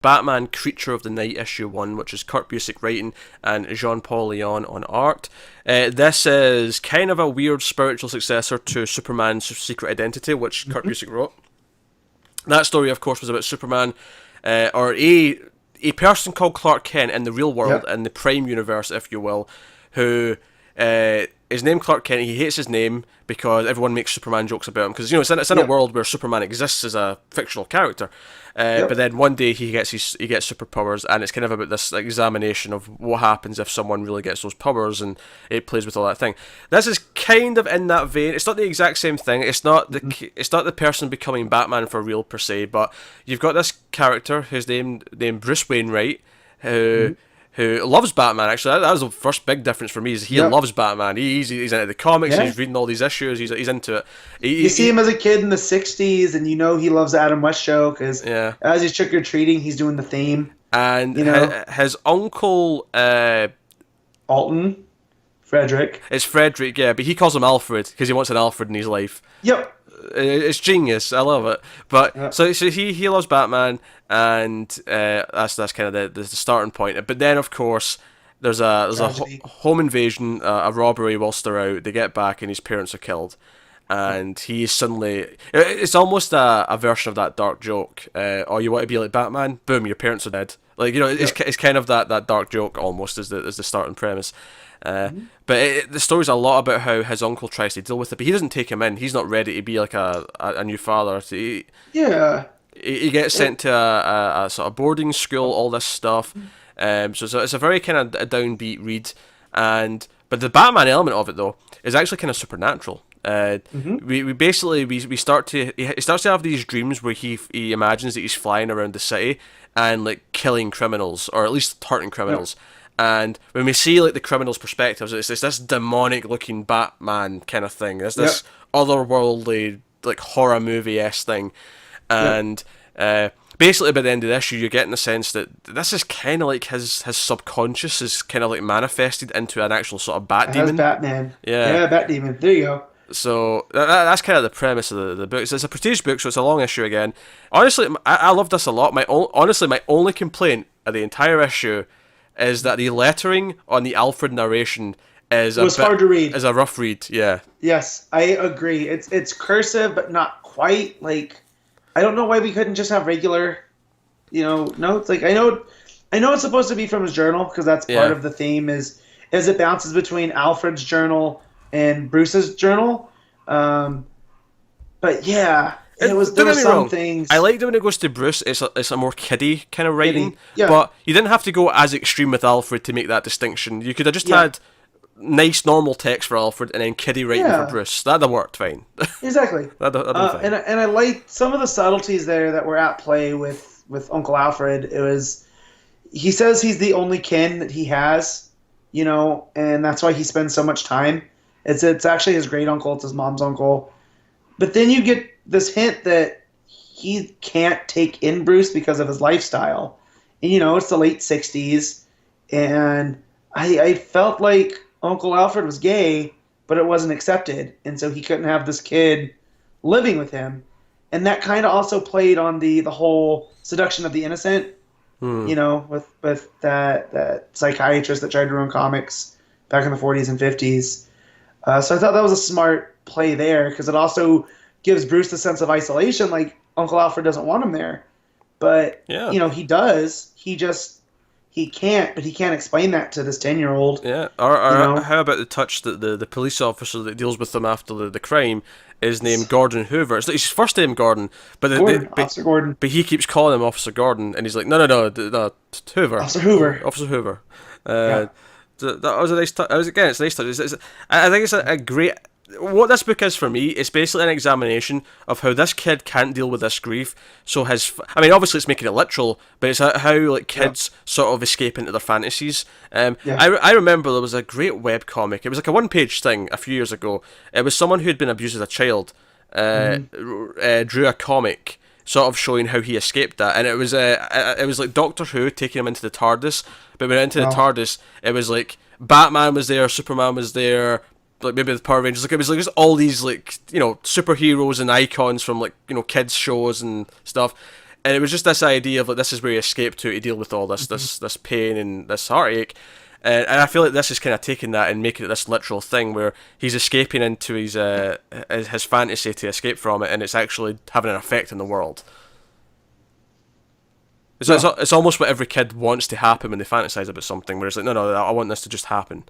Batman Creature of the Night issue 1, which is Kurt Busiek writing and Jean-Paul Leon on art. This is kind of a weird spiritual successor to Superman's Secret Identity, which Kurt Busiek wrote. That story, of course, was about Superman, or a person called Clark Kent in the real world, in the Prime universe, if you will, who is named Clark Kent. He hates his name because everyone makes Superman jokes about him, because it's in a world where Superman exists as a fictional character. But then one day he gets superpowers, and it's kind of about this examination of what happens if someone really gets those powers, and it plays with all that thing. This is kind of in that vein. It's not the exact same thing. It's not the person becoming Batman for real per se, but you've got this character who's named Bruce Wainwright, who loves Batman. Actually, that was the first big difference for me. Is he loves Batman. He's into the comics. He's reading all these issues. He's into it. You see him as a kid in the '60s, and you know he loves Adam West show because as he's trick or treating, he's doing the theme. And his uncle Alton, Frederick. It's Frederick, yeah, but he calls him Alfred because he wants an Alfred in his life. Yep. It's genius. I love it. But so he loves Batman, and that's kind of the starting point. But then, of course, there's a home invasion, a robbery whilst they're out. They get back, and his parents are killed, and he's suddenly. It's almost a version of that dark joke. Oh, you want to be like Batman? Boom, your parents are dead. Like, it's kind of that dark joke almost as the starting premise. But the story's a lot about how his uncle tries to deal with it, but he doesn't take him in. He's not ready to be like a new father. He gets sent to a sort of boarding school, all this stuff. So it's a very kind of a downbeat read, but the Batman element of it though is actually kind of supernatural. He starts to have these dreams where he imagines that he's flying around the city and like killing criminals, or at least hurting criminals. And when we see like the criminals' perspectives, it's this demonic looking Batman kind of thing. There's this otherworldly like horror movie-esque thing. And basically by the end of the issue, you're getting the sense that this is kind of like his subconscious is kind of like manifested into an actual sort of bat demon. Batman. Yeah, Bat Demon. There you go. So that's kind of the premise of the book. So it's a prestige book, so it's a long issue again. Honestly, I love this a lot. My only complaint of the entire issue is that the lettering on the Alfred narration is hard to read. Is a rough read, yeah. Yes, I agree. It's cursive, but not quite. Like, I don't know why we couldn't just have regular, notes. Like, I know it's supposed to be from his journal because that's part of the theme. Is it bounces between Alfred's journal and Bruce's journal. But yeah. There was some things. I liked it when it goes to Bruce. It's a more kiddie kind of writing, but you didn't have to go as extreme with Alfred to make that distinction. You could have just had nice normal text for Alfred and then kiddie writing for Bruce. That'd have worked fine. Exactly. that'd fine. And I liked some of the subtleties there that were at play with Uncle Alfred. He says he's the only kin that he has, and that's why he spends so much time. It's actually his great uncle. It's his mom's uncle. But then you get this hint that he can't take in Bruce because of his lifestyle. And, it's the late 60s. And I felt like Uncle Alfred was gay, but it wasn't accepted. And so he couldn't have this kid living with him. And that kind of also played on the whole seduction of the innocent, with that psychiatrist that tried to run comics back in the 40s and 50s. So I thought that was a smart play there because it also gives Bruce the sense of isolation. Like, Uncle Alfred doesn't want him there, but he does. He can't, but he can't explain that to this 10-year-old. Yeah. Or how about the touch that the police officer that deals with them after the crime is named Gordon Hoover. It's his first name Gordon, but Officer Gordon. But he keeps calling him Officer Gordon, and he's like, no, Hoover. Officer Hoover. Officer Hoover. That was a nice touch. It's a nice touch. I think it's a great. What this book is for me, it's basically an examination of how this kid can't deal with this grief. So obviously it's making it literal, but it's how like kids sort of escape into their fantasies. I remember there was a great webcomic. It was like a one-page thing a few years ago. It was someone who had been abused as a child drew a comic sort of showing how he escaped that, and it was like Doctor Who taking him into the TARDIS. But when he went into the TARDIS, it was like Batman was there, Superman was there, like maybe the Power Rangers. Like, it was like just all these like superheroes and icons from like kids shows and stuff. And it was just this idea of like this is where he escaped to deal with all this pain and this heartache. And I feel like this is kind of taking that and making it this literal thing where he's escaping into his fantasy to escape from it, and it's actually having an effect in the world. It's almost what every kid wants to happen when they fantasize about something, where it's like, no, I want this to just happen.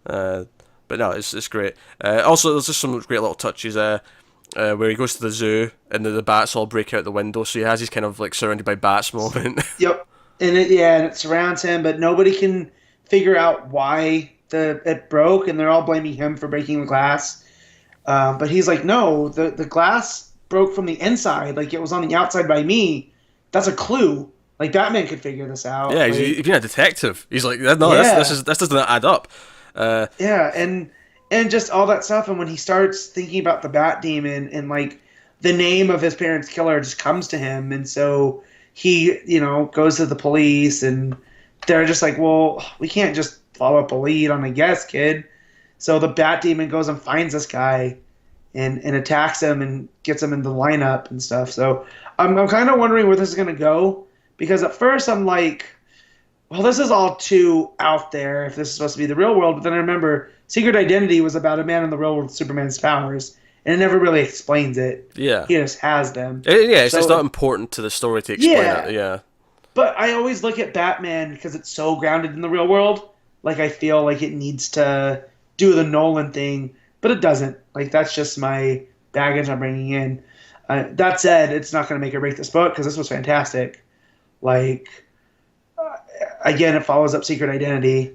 But no, it's great. Also, there's just some great little touches where he goes to the zoo and the bats all break out the window, so he has his kind of like surrounded by bats moment. Yep, and it surrounds him, but nobody can figure out why it broke, and they're all blaming him for breaking the glass. But he's like, no, the glass broke from the inside, like it was on the outside by me. That's a clue. Like Batman could figure this out. Yeah, like, he's been a detective. He's like, no, this doesn't add up. And just all that stuff. And when he starts thinking about the Bat Demon and like the name of his parents' killer just comes to him, and so he goes to the police, and they're just like, well, we can't just follow up a lead on a guess, kid. So the Bat Demon goes and finds this guy and attacks him and gets him in the lineup and stuff. So I'm kind of wondering where this is going to go, because at first I'm like, well, this is all too out there if this is supposed to be the real world. But then I remember Secret Identity was about a man in the real world with Superman's powers, and it never really explains it. Yeah. He just has them. It's just not important to the story to explain it. Yeah. But I always look at Batman because it's so grounded in the real world. Like, I feel like it needs to do the Nolan thing, but it doesn't. Like, that's just my baggage I'm bringing in. That said, it's not going to make or break this book, because this was fantastic. Like, again, it follows up Secret Identity.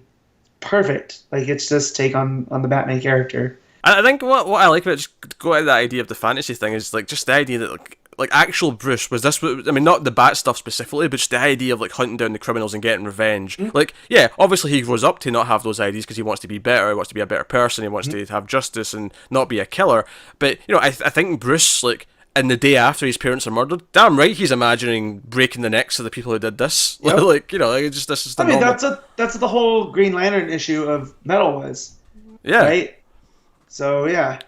Perfect. Like, it's just take on the Batman character. I think what I like about just going to the idea of the fantasy thing is like just the idea that like actual Bruce was this. I mean, not the Bat stuff specifically, but just the idea of like hunting down the criminals and getting revenge. Mm-hmm. Like, yeah, obviously he grows up to not have those ideas because he wants to be better. He wants to be a better person. He wants to have justice and not be a killer. But I think Bruce, like, in the day after his parents are murdered, damn right he's imagining breaking the necks of the people who did this. Yep. Like, just this is the normal... that's the whole Green Lantern issue of Metal was. Yeah. Right? So, yeah.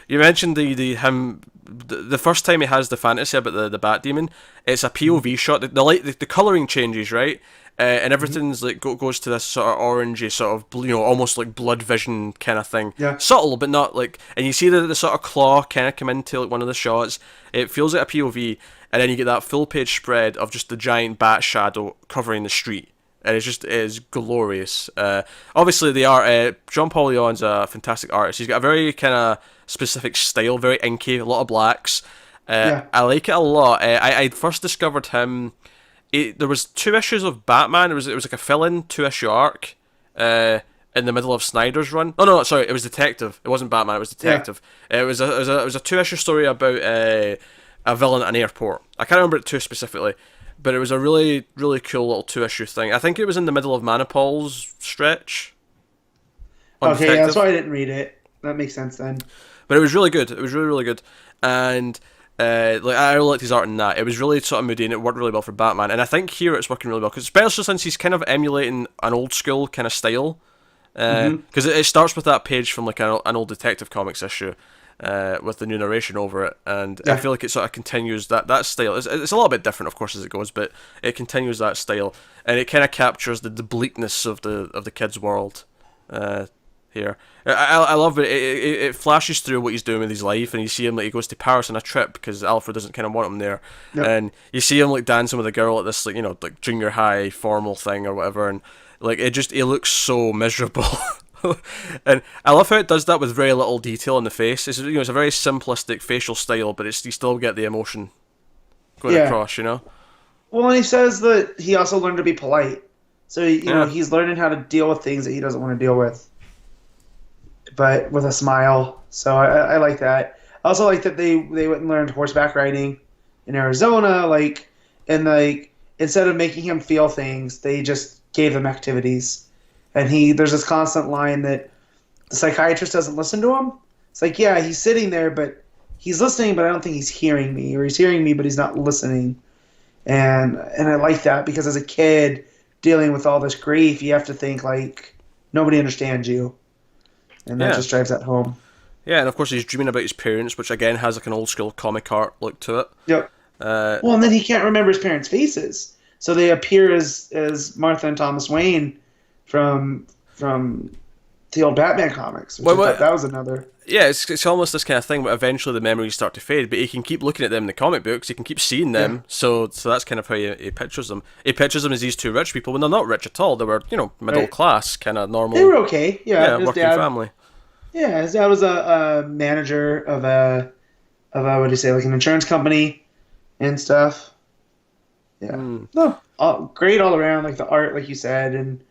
You mentioned the first time he has the fantasy about the Bat Demon, it's a POV shot. The colouring changes, right? And everything's like goes to this sort of orangey, sort of almost like blood vision kind of thing. Yeah. Subtle, but not like. And you see the sort of claw kind of come into like one of the shots. It feels like a POV, and then you get that full page spread of just the giant bat shadow covering the street. And it is glorious. Obviously, the art. John Paul Leon's a fantastic artist. He's got a very kind of specific style, very inky, a lot of blacks. I like it a lot. I first discovered him. There was 2 issues of Batman. It was like a fill-in 2-issue arc in the middle of Snyder's run. Oh no, sorry, it was Detective. It wasn't Batman. It was Detective. Yeah. It was a 2-issue story about a villain at an airport. I can't remember it too specifically. But it was a really, really cool little 2-issue thing. I think it was in the middle of Manipul's stretch. Okay, that's why I didn't read it. That makes sense then. But it was really good. It was really, really good. And I really liked his art in that. It was really sort of moody, and it worked really well for Batman. And I think here it's working really well, cause especially since he's kind of emulating an old school kind of style. Because it starts with that page from like an old Detective Comics issue. With the new narration over it, and I feel like it sort of continues that style. It's a little bit different, of course, as it goes, but it continues that style, and it kind of captures the bleakness of the kid's world. Here, I love it. It flashes through what he's doing with his life, and you see him like he goes to Paris on a trip because Alfred doesn't kind of want him there, and you see him like dancing with a girl at this like junior high formal thing or whatever, and like he looks so miserable. And I love how it does that with very little detail in the face. It's a very simplistic facial style, but you still get the emotion going across, Well, and he says that he also learned to be polite. So, he's learning how to deal with things that he doesn't want to deal with, but with a smile. So I like that. I also like that they went and learned horseback riding in Arizona, and instead of making him feel things, they just gave him activities. And there's this constant line that the psychiatrist doesn't listen to him. It's like, yeah, he's sitting there, but he's listening, but I don't think he's hearing me. Or he's hearing me, but he's not listening. And I like that, because as a kid dealing with all this grief, you have to think, like, nobody understands you. And that just drives that home. Yeah, and of course he's dreaming about his parents, which again has like an old school comic art look to it. Yep. Well, and then he can't remember his parents' faces, so they appear as Martha and Thomas Wayne from the old Batman comics, which I thought that was another. Yeah, it's almost this kind of thing, but eventually the memories start to fade. But he can keep looking at them in the comic books. He can keep seeing them. Yeah. So that's kind of how he pictures them. He pictures them as these two rich people when they're not rich at all. They were, middle class, kind of normal. They were okay. Yeah, working family. Yeah, his dad was a manager of a what do you say, like an insurance company and stuff. Yeah, no, great all around. Like the art, like you said, and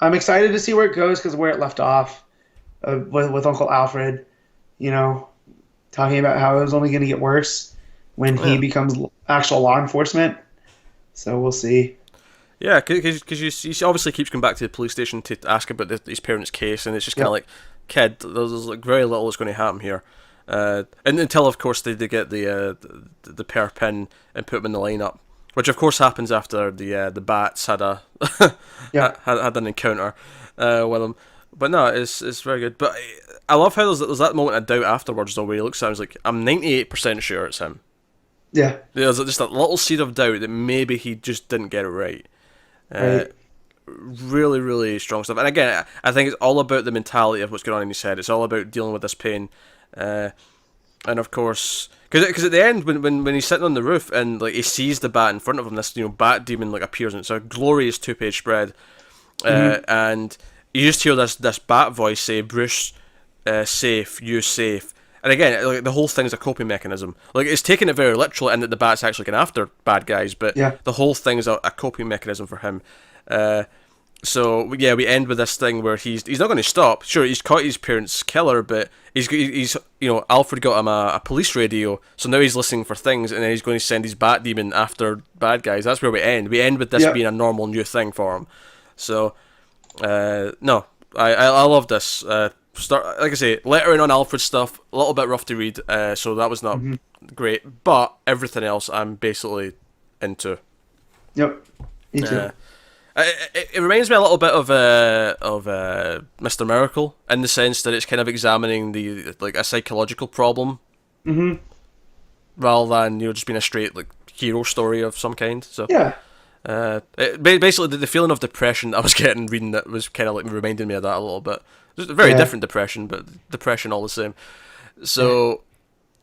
I'm excited to see where it goes because where it left off with Uncle Alfred. Talking about how it was only going to get worse when he becomes actual law enforcement. So we'll see. Yeah, because he obviously keeps going back to the police station to ask about his parents' case, and it's just kind of like, kid, there's like very little is going to happen here. And until, of course, they get the pair pin and put them in the lineup, which of course happens after the bats had had an encounter with him. But no, it's very good. But I love how there's that moment of doubt afterwards, though, where he looks at him and is like, I'm 98% sure it's him. Yeah. There's just that little seed of doubt that maybe he just didn't get it right. Really, really strong stuff. And again, I think it's all about the mentality of what's going on in his head. It's all about dealing with this pain. And of course, because at the end, when he's sitting on the roof and like he sees the bat in front of him, this bat demon like appears, and it's a glorious 2-page spread. And you just hear this bat voice say, Bruce, safe, you safe. And again, like, the whole thing's a coping mechanism. Like, it's taking it very literally, and that the bat's actually going after bad guys, but the whole thing's a coping mechanism for him. So yeah, we end with this thing where he's not going to stop. Sure, he's caught his parents' killer, but he's Alfred got him a police radio, so now he's listening for things, and then he's going to send his bat demon after bad guys. That's where we end. We end with this being a normal new thing for him. So. No, I love this. Like I say, lettering on Alfred stuff, a little bit rough to read, so that was not great. But everything else, I'm basically into. Yep, me too. It reminds me a little bit of Mr. Miracle in the sense that it's kind of examining a psychological problem, rather than just being a straight hero story of some kind. So yeah. Basically, the feeling of depression I was getting reading that was kind of reminding me of that a little bit. It was a very different depression, but depression all the same. So,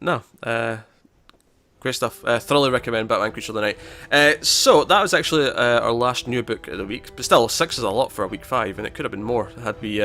great stuff. Thoroughly recommend Batman Creature of the Night. So that was actually our last new book of the week, but still 6 is a lot for a week 5, and it could have been more had we